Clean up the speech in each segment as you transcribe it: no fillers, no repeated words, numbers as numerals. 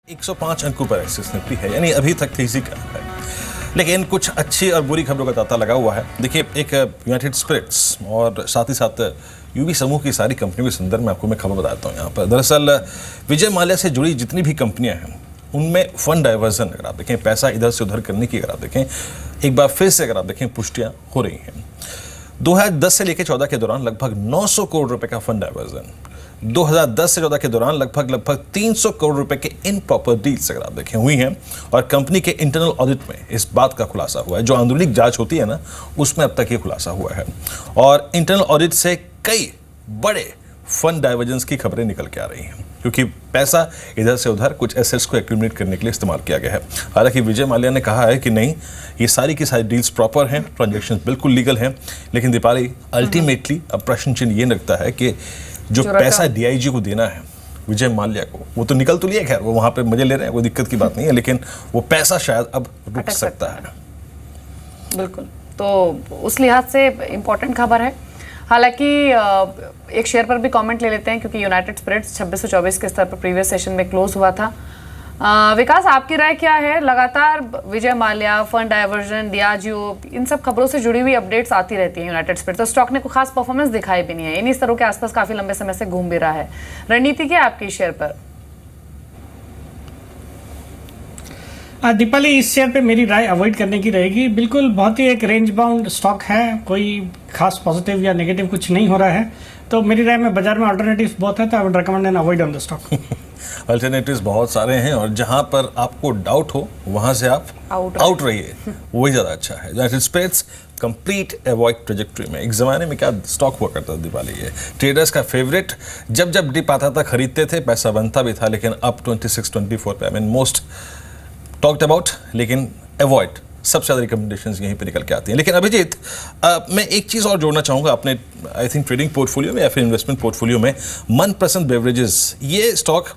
105 अंकों पर axis Nifty है, यानी अभी तक तेजी का है, लेकिन कुछ अच्छी और बुरी खबरों का तांता लगा हुआ है। देखिए, एक यूनाइटेड स्पिरिट्स और साथ ही साथ यूवी समूह की सारी कंपनियों के संदर्भ में आपको मैं खबर बताता हूँ यहाँ पर। दरअसल विजय माल्या से जुड़ी जितनी भी कंपनियां हैं उनमें फंड डाइवर्जन, अगर आप देखें, पैसा इधर से उधर करने की अगर आप देखें, एक बार फिर से अगर आप देखें, पुष्टियां हो रही हैं। 2010 से लेकर 14 के दौरान लगभग 900 करोड़ रुपए का फंड डाइवर्जन, 2010 से 14 के दौरान लगभग 300 करोड़ रुपए के इन प्रॉपर डील्स अगर आप देखें हुई हैं। और कंपनी के इंटरनल ऑडिट में इस बात का खुलासा हुआ है, जो आंतरिक जांच होती है ना, उसमें अब तक ये खुलासा हुआ है। और इंटरनल ऑडिट से कई बड़े फंड डाइवर्जेंस की खबरें निकल के आ रही हैं, क्योंकि पैसा इधर से उधर कुछ एसेट्स को एक्यूमुलेट करने के लिए इस्तेमाल किया गया है। हालांकि विजय माल्या ने कहा है कि नहीं, ये सारी की सारी डील्स प्रॉपर हैं, ट्रांजैक्शन बिल्कुल लीगल हैं। लेकिन दीपाली, अल्टीमेटली अब प्रश्न चिन्ह ये लगता है कि जो पैसा डीआईजी को देना है विजय माल्या को, वो तो निकल तो लिया, खैर वो वहां पे मजे ले रहे हैं, कोई दिक्कत की बात नहीं है, लेकिन वो पैसा शायद अब रुक सकता है। बिल्कुल, तो उस लिहाज से इम्पोर्टेंट खबर है। हालांकि एक शेयर पर भी कमेंट ले लेते हैं, क्योंकि यूनाइटेड स्पिरिट्स 2624 के स्तर पर प्रीवियस सेशन में क्लोज हुआ था। विकास, आपकी राय क्या है? लगातार Vijay Mallya, fund diversion, Diageo, इन सब खबरों से जुड़ी हुई अपडेट्स आती रहती हैं यूनाइटेड स्पिरिट्स, तो स्टॉक ने कोई खास परफॉर्मेंस दिखाई भी नहीं है, इन्हीं स्तरों के आसपास काफी लंबे समय से घूम भी रहा है। रणनीति क्या है आपकी शेयर पर? दीपाली, इस शेयर पे मेरी राय अवॉइड करने की रहेगी। बिल्कुल बहुत ही एक रेंज बाउंड स्टॉक है, कोई खास पॉजिटिव या नेगेटिव कुछ नहीं हो रहा है। तो मेरी राय में बाजार में अल्टरनेटिव्स बहुत है, तो I would recommend an avoid on the stock. Alternatives बहुत सारे हैं, और जहां पर आपको डाउट हो वहां से आप आउट रहिए, वही ज़्यादा अच्छा है। United Spirits complete avoid trajectory में, एक ज़माने में क्या स्टॉक हुआ करता था दीपाली, ये ट्रेडर्स का फेवरेट, जब जब डिप आता था खरीदते थे, पैसा बनता भी था, लेकिन अब 26-24 पे, I mean most talked about, लेकिन अवॉइड सबसे ज़्यादा रिकमेंडेशंस यहीं पे निकल के आती हैं। लेकिन अभिजीत, मैं एक चीज़ और जोड़ना चाहूँगा अपने आई थिंक ट्रेडिंग पोर्टफोलियो में या फिर इन्वेस्टमेंट पोर्टफोलियो में, मनपसंद बेवरेजेस, ये स्टॉक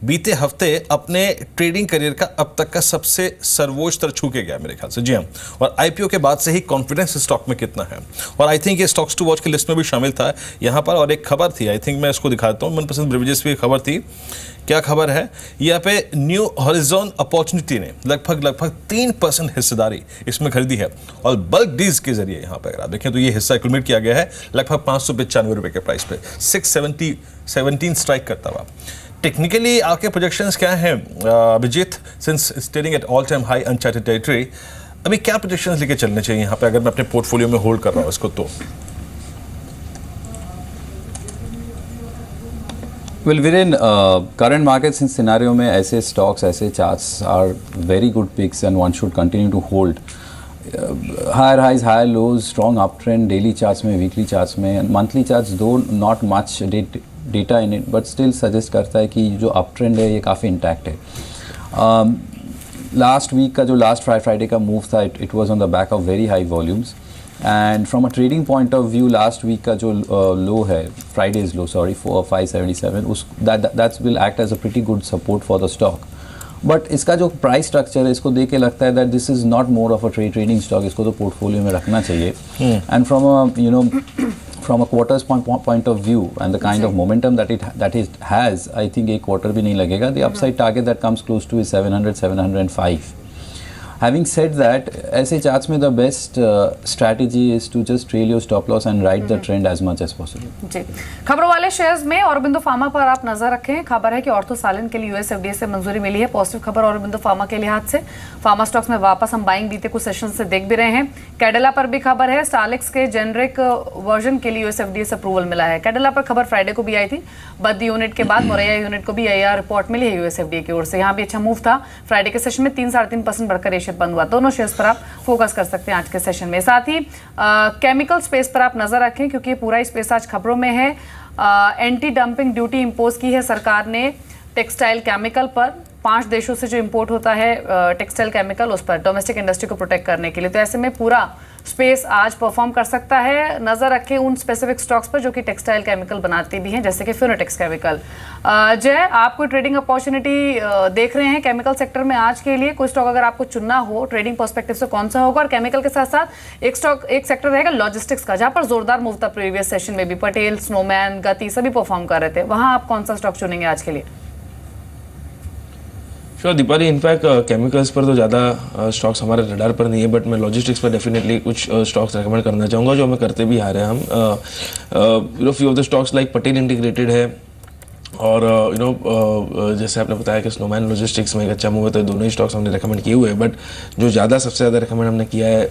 बीते हफ्ते अपने ट्रेडिंग करियर का अब तक का सबसे सर्वोच्च स्तर छू के गया मेरे ख्याल से। जी हाँ, और आईपीओ के बाद से ही कॉन्फिडेंस स्टॉक में कितना है, और आई थिंक ये स्टॉक्स टू वॉच की लिस्ट में भी शामिल था यहाँ पर। और एक खबर थी, आई थिंक मैं इसको दिखाता हूँ, मनपसंद बेवरेजेस की खबर थी। क्या खबर है यहाँ पे? न्यू हॉरिजॉन अपॉर्चुनिटी ने लगभग 3% हिस्सेदारी इसमें खरीदी है, और बल्क डील्स के जरिए यहाँ पे अगर आप देखें तो ये हिस्सा एक्यूमुलेट किया गया है लगभग 595 रुपए के प्राइस पे, 617 स्ट्राइक करता हुआ। टेक्निकली आपके प्रोजेक्शंस क्या हैं Abhijit, since standing at all time high uncharted territory? अभी क्या प्रोजेक्शंस लेके चलने चाहिए यहाँ पे, अगर मैं अपने पोर्टफोलियो में होल्ड कर रहा हूँ इसको तो? Well, Viren, current market scenario में ऐसे stocks, ऐसे charts are very good picks and one should continue to hold. Higher highs, higher lows, strong uptrend, daily charts में, weekly charts में, monthly charts though not much data in it, but still suggest करता है कि जो uptrend है ये काफ़ी intact है. Last week का जो last Friday का move था, it was on the back of very high volumes. And from a trading point of view, last week का जो low है, Friday's low, sorry, 577, that will act as a pretty good support for the stock. But इसका जो price structure है, इसको देख के लगता है that this is not more of a trading stock, इसको तो portfolio में रखना चाहिए. And from a from a quarters point of view and the kind of momentum that it has, I think एक quarter भी नहीं लगेगा. The upside target that comes close to is 705. Having said that, ऐसे charts में the best strategy is to just trail your stop loss and ride the trend as much as possible. जी, खबरों वाले shares में Aurobindo pharma पर आप नजर रखें। खबर है कि ऑर्थोसालिन के लिए यूएस एफडीए से मंजूरी मिली है। पॉजिटिव खबर औरबिंदो फार्मा के लिहाज से। फार्मा स्टॉक्स में वापस हम बाइंग बीते कुछ सेशन से देख भी रहे हैं। कैडिला पर भी खबर है, स्टारलिक्स के जेनरिक वर्जन के लिए यूएस एफडीए से अप्रूवल मिला है। कैडिला पर खबर फ्राइडे को भी आई थी, बद्दी यूनिट के बाद मोरैया यूनिट को भी आईआर रिपोर्ट मिली है यूएस एफडीए की ओर से। यहाँ भी अच्छा मूव था। फ्राइडे के सेशन में 3-3.5% बढ़कर ये शेयर बंद हुआ। दोनों शेयर्स पर आप फोकस कर सकते हैं आज के सेशन में। साथ ही केमिकल स्पेस पर आप नजर रखें, क्योंकि पूरा स्पेस आज खबरों में है। एंटी डंपिंग ड्यूटी इंपोज की है सरकार ने टेक्सटाइल केमिकल पर। 5 देशों से जो इंपोर्ट होता है टेक्सटाइल केमिकल, उस पर डोमेस्टिक इंडस्ट्री को प्रोटेक्ट करने के लिए। तो ऐसे में पूरा स्पेस आज परफॉर्म कर सकता है। नजर रखें उन स्पेसिफिक स्टॉक्स पर जो कि टेक्सटाइल केमिकल बनाती भी हैं, जैसे कि फिनोटेक्स केमिकल। जय, आप कोई ट्रेडिंग अपॉर्चुनिटी देख रहे हैं केमिकल सेक्टर में आज के लिए? कोई स्टॉक अगर आपको चुनना हो ट्रेडिंग पर्सपेक्टिव से, कौन सा होगा? और केमिकल के साथ साथ एक सेक्टर रहेगा लॉजिस्टिक्स का, जहां पर जोरदार मूव था प्रीवियस सेशन में भी। पटेल, स्नोमैन, गति सभी परफॉर्म कर रहे थे। वहां आप कौन सा स्टॉक चुनेंगे आज के लिए? श्योर दीपाली, इनफैक्ट केमिकल्स पर तो ज़्यादा स्टॉक्स हमारे रडार पर नहीं है, बट मैं लॉजिस्टिक्स पर डेफिनेटली कुछ स्टॉक्स रेकमेंड करना चाहूँगा जो हमें करते भी आ रहे हैं हम। Few of the stocks like Patel integrated है, और जैसे आपने बताया कि स्नोमैन लॉजिस्टिक्स में एक अच्छा मूव है, तो दोनों ही स्टॉक्स हमने रेकमेंड किए हुए हैं। बट जो सबसे ज़्यादा रेकमेंड हमने किया है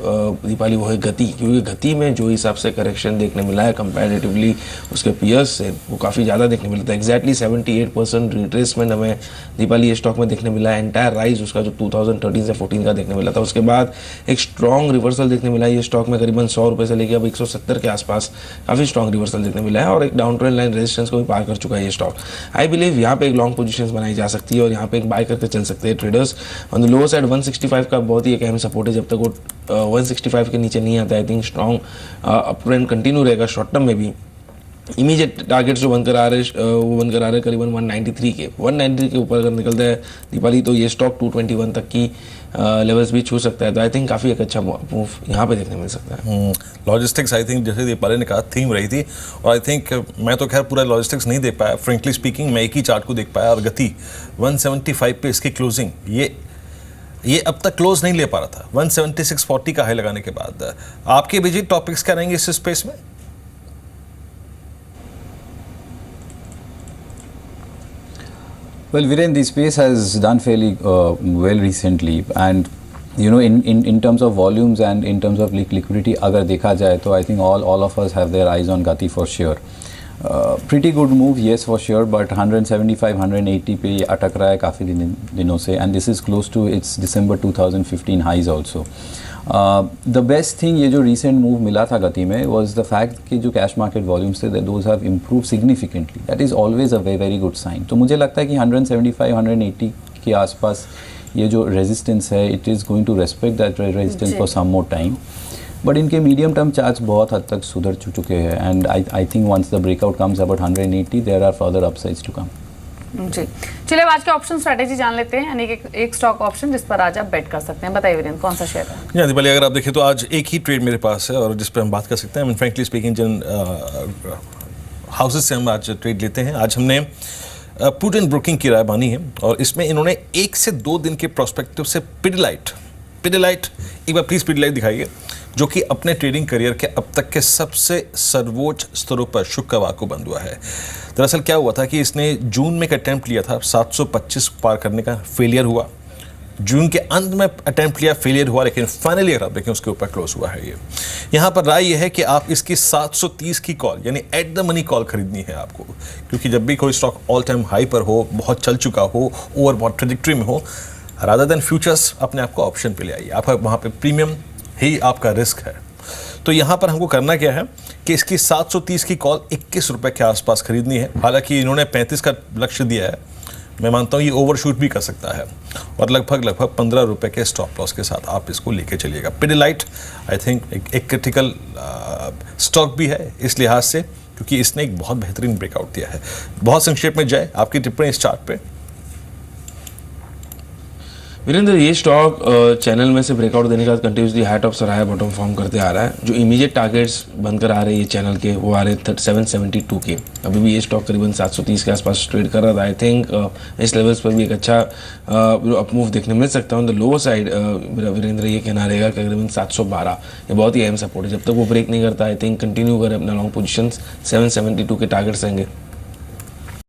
दीपाली, वो है गति, क्योंकि गति में जो हिसाब से करेक्शन देखने मिला है कंपैरेटिवली उसके पीयर्स से, वो काफ़ी ज़्यादा देखने मिलता है। एग्जैक्टली 78% रिट्रेसमेंट हमें दीपाली ये स्टॉक में देखने मिला है। एंटायर राइज उसका जो 2013 से 14 का देखने मिला था, उसके बाद एक स्ट्रॉन्ग रिवर्सल देखने मिला है ये स्टॉक में, करीबन 100 रुपये से लेकर अब 170 के आसपास काफ़ी स्ट्रॉन्ग रिवर्सल देखने मिला है, और एक डाउन ट्रेंड लाइन रेजिस्टेंस को भी पार कर चुका है ये स्टॉक। आई बिलीव यहाँ पे एक लॉन्ग पोजीशंस बनाई जा सकती है, और यहाँ पे एक बाय करके चल सकते हैं traders. On the lower side 165 का बहुत ही एक अहम सपोर्ट है, जब तक वो 165 के नीचे नहीं आता है, I think strong up trend continue रहेगा शॉर्ट टर्म में भी। इमीडिएट टारगेट्स जो बंद करा रहे हैं करीबन 193 के ऊपर अगर निकलता है दीपाली, तो ये स्टॉक 221 तक की लेवल्स भी छू सकता है। तो आई थिंक काफ़ी एक अच्छा मूव यहाँ पे देखने मिल सकता है। लॉजिस्टिक्स आई थिंक जैसे दीपाली ने कहा थीम रही थी, और आई थिंक मैं तो खैर पूरा लॉजिस्टिक्स नहीं देख पाया, फ्रेंकली स्पीकिंग मैं एक ही चार्ट को देख पाया, और गति 175 पे इसकी क्लोजिंग ये अब तक क्लोज नहीं ले पा रहा था 176.40 का हाई लगाने के बाद। आपके भी टॉपिक्स क्या रहेंगे इस स्पेस में? Well, Viren, the space has done fairly well recently, and in terms of volumes and in terms of liquidity, अगर देखा जाए तो I think all of us have their eyes on Gati for sure. Pretty good move, yes for sure, but 175-180 पे ये अटक रहा है काफ़ी दिनों से, and this is close to its December 2015 highs also. The best thing ये जो recent move मिला था गति में was the fact कि जो cash market volumes थे those have improved significantly. That is always a very very good sign. तो मुझे लगता है कि 175-180 के आसपास ये जो resistance है, it is going to respect that resistance for some more time. But इनके मीडियम टर्म चार्ट्स बहुत हद तक सुधर चुके हैं, and I think once the breakout comes about 180 there are further upsides to come. जी चलिए, अब आज के ऑप्शन स्ट्रेटेजी जान लेते हैं, यानी कि एक स्टॉक ऑप्शन जिस पर आज आप बेट कर सकते हैं। बताइए वीरेंद्र, कौन सा शेयर है? या दीपाली, अगर आप देखें तो आज एक ही ट्रेड मेरे पास है और जिस पर हम बात कर सकते हैं। फ्रेंकली स्पीकिंग जिन हाउसेस से हम आज ट्रेड लेते हैं, आज हमने पुट एंड ब्रोकिंग की राय मानी है, और इसमें इन्होंने 1 से 2 दिन के प्रोस्पेक्टिव से पिडिलाइट एक बार प्लीज़ पिडिलाइट दिखाइए, जो कि अपने ट्रेडिंग करियर के अब तक के सबसे सर्वोच्च स्तरों पर शुक्रवार को बंद हुआ है। दरअसल क्या हुआ था कि इसने जून में एक अटैम्प्ट लिया था 725 पार करने का, फेलियर हुआ। जून के अंत में अटैम्प्ट लिया, फेलियर हुआ, लेकिन फाइनली अगर आप देखें उसके ऊपर क्लोज हुआ है। ये यहाँ पर राय ये है कि आप इसकी 730 की कॉल यानी एट द मनी कॉल खरीदनी है आपको, क्योंकि जब भी कोई स्टॉक ऑल टाइम हाई पर हो, बहुत चल चुका हो, ओवरबॉट ट्रेजेक्टरी में हो, रादर देन फ्यूचर्स अपने आप को ऑप्शन पे ले आइए। आप वहाँ पे प्रीमियम ही आपका रिस्क है। तो यहाँ पर हमको करना क्या है कि इसकी 730 की कॉल 21 रुपये के आसपास खरीदनी है। हालांकि इन्होंने 35 का लक्ष्य दिया है, मैं मानता हूँ ये ओवरशूट भी कर सकता है, और लगभग 15 रुपये के स्टॉप लॉस के साथ आप इसको लेके चलिएगा। पिडिलाइट आई थिंक एक क्रिटिकल स्टॉक भी है इस लिहाज से, क्योंकि इसने एक बहुत बेहतरीन ब्रेकआउट दिया है। बहुत संक्षेप में जाए आपकी टिप्पणी इस चार्ट पे। वीरेंद्र, ये स्टॉक चैनल में से ब्रेकआउट देने के बाद कंटिन्यूसली हाई टॉप सराहा बॉटम फॉर्म करते आ रहा है। जो इमीडिएट टारगेट्स बनकर आ रहे हैं ये चैनल के, वो आ रहे हैं 772 के। अभी भी ये स्टॉक करीबन 730 के आसपास ट्रेड कर रहा था। आई थिंक इस लेवल्स पर भी एक अच्छा अपमूव देखने मिल सकता है। On the lower side Virendra ये कहना रहेगा कि करीबन 712 ये बहुत ही अहम सपोर्ट है। जब तक वो ब्रेक नहीं करता, आई थिंक कंटिन्यू करें अपना लॉन्ग पोजिशन, 772 के टारगेट्स रहेंगे।